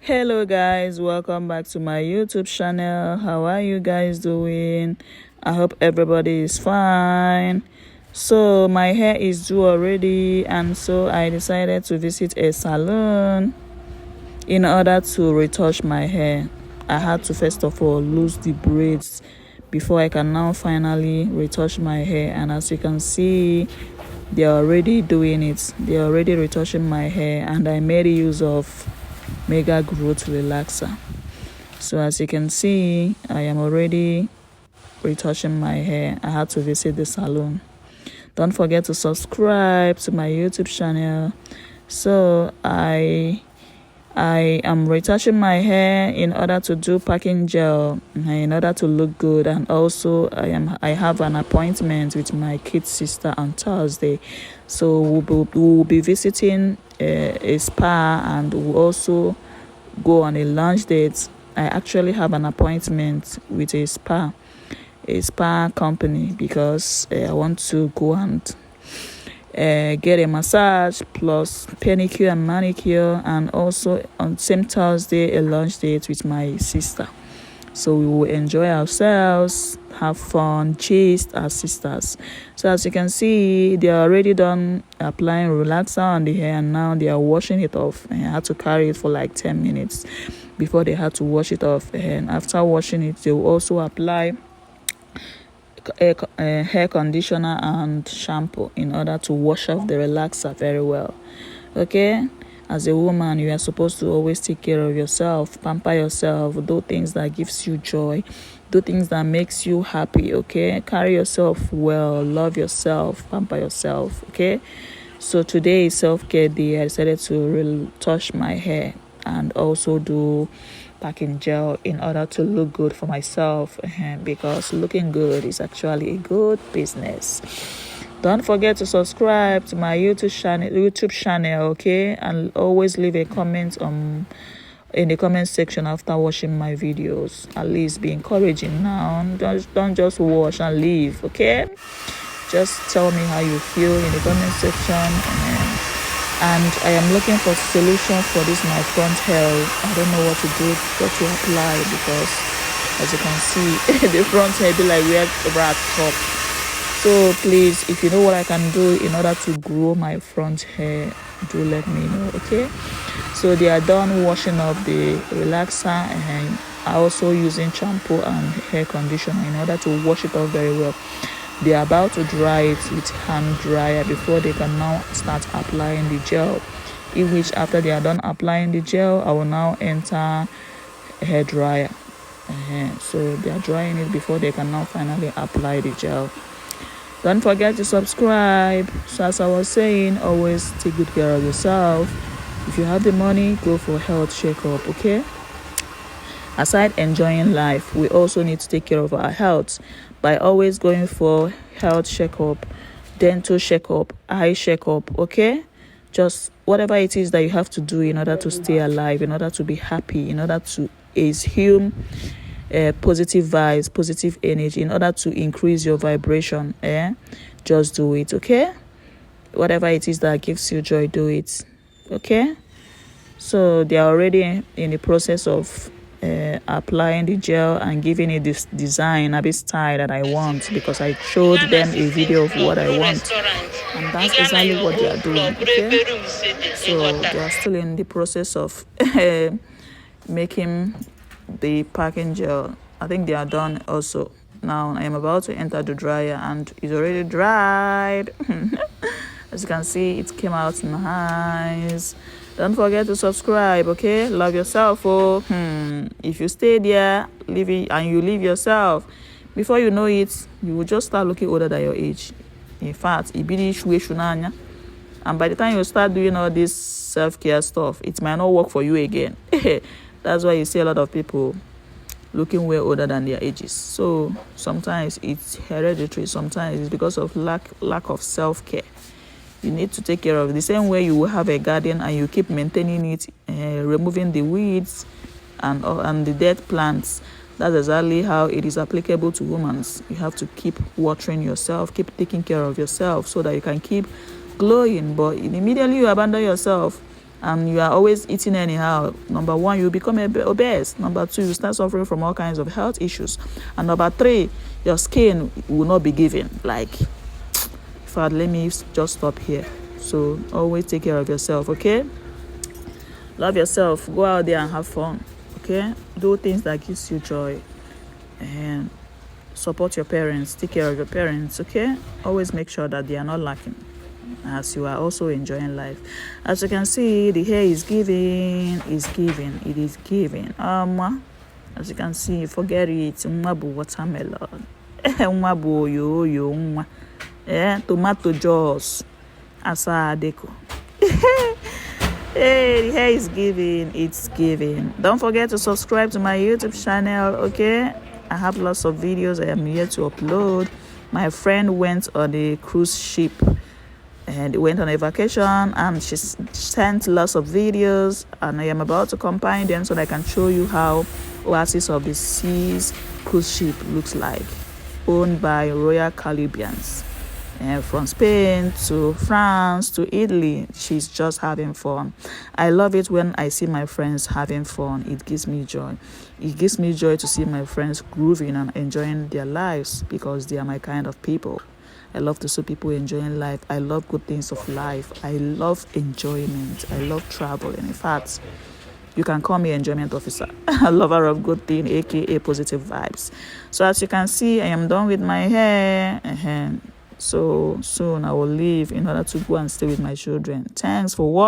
Hello guys, welcome back to my YouTube channel. How are you guys doing? I hope everybody is fine. So my hair is due already, and so I decided to visit a salon in order to retouch my hair. I had to first of all lose the braids before I can now finally retouch my hair, and as you can see, they're already doing it. They're already retouching my hair, and I made use of Megagrowthrelaxer. So as you can see, I am already retouching my hair. I had to visit the salon. Don't forget to subscribe to my YouTube channel. So I am retouching my hair in order to do Packinggel, in order to look good, and also I have an appointment with my kid sister on Thursday. So we'll be visiting a spa, and we'll also go on a lunch date. I actually have an appointment with a spa company, because I want to go and get a massage plus pedicure and manicure, and also on same Thursday a lunch date with my sister. So we will enjoy ourselves, have fun, gist as sisters. So as you can see, they are already done applying relaxer on the hair, and now they are washing it off. And I had to carry it for like 10 minutes before they had to wash it off. And after washing it, they will also apply a hair conditioner and shampoo in order to wash off the relaxer very well. Okay, as a woman, you are supposed to always take care of yourself, pamper yourself, do things that gives you joy, do things that makes you happy. Okay, carry yourself well, love yourself, pamper yourself. Okay, so today is self-care day. I decided to retouch my hair and also do Packinggel in order to look good for myself, because looking good is actually a good business. Don't forget to subscribe to my YouTube channel, okay, and always leave a comment in the comment section after watching my videos. At least be encouraging now. Don't just watch and leave, okay? Just tell me how you feel in the comment section. And I am looking for solution for this my front hair. I don't know what to do, what to apply, because as you can see, the front hair be like weird rat top. So please, if you know what I can do in order to grow my front hair, do let me know, okay? So they are done washing up the relaxer, and I also using shampoo and hair conditioner in order to wash it off very well. They are about to dry it with hand dryer before they can now start applying the gel, in which after they are done applying the gel, I will now enter a hair dryer. So they are drying it before they can now finally apply the gel. Don't forget to subscribe. So as I was saying, always take good care of yourself. If you have the money, go for health checkup, okay? Aside enjoying life, we also need to take care of our health by always going for health checkup, dental checkup, eye checkup, okay? Just whatever it is that you have to do in order to stay alive, in order to be happy, in order to assume positive vibes, positive energy, in order to increase your vibration, just do it, okay? Whatever it is that gives you joy, do it, okay? So they are already in the process of applying the gel and giving it this design, a bit style that I want, because I showed them a video of what I want, and that's exactly what they are doing, okay? So they are still in the process of making the Packinggel. I think they are done also. Now I am about to enter the dryer, and it's already dried. As you can see, it came out nice. Don't forget to subscribe, okay? Love yourself, oh. If you stay there, leave it, and you leave yourself, before you know it, you will just start looking older than your age. In fact, it be the issue, and by the time you start doing all this self-care stuff, it might not work for you again. That's why you see a lot of people looking way older than their ages. So sometimes it's hereditary, sometimes it's because of lack of self-care. You need to take care of it. The same way you will have a garden and you keep maintaining it, removing the weeds and the dead plants. That's exactly how it is applicable to women. You have to keep watering yourself, keep taking care of yourself, so that you can keep glowing. But immediately you abandon yourself, and you are always eating anyhow, number one, you become obese. Number two, you start suffering from all kinds of health issues. And number three, your skin will not be giving. Like, in fact, let me just stop here. So always take care of yourself, okay? Love yourself. Go out there and have fun, okay? Do things that gives you joy. And support your parents. Take care of your parents, okay? Always make sure that they are not lacking, as you are also enjoying life. As you can see, the hair is giving, it is giving. As you can see, forget it. Mwabu watermelon. Mwabu yo. Tomato juice. Asa deco. Hey, the hair is giving, it's giving. Don't forget to subscribe to my YouTube channel, okay? I have lots of videos I am here to upload. My friend went on a cruise ship and went on a vacation, and she sent lots of videos, and I am about to combine them so that I can show you how Oasis of the Seas cruise ship looks like, owned by Royal Caribbeans. And from Spain to France to Italy, she's just having fun. I love it when I see my friends having fun. It gives me joy. It gives me joy to see my friends grooving and enjoying their lives, because they are my kind of people. I love to see people enjoying life. I love good things of life. I love enjoyment. I love travel. And in fact, you can call me enjoyment officer. A lover of good thing, aka positive vibes. So as you can see, I am done with my hair. So soon I will leave in order to go and stay with my children. Thanks for watching.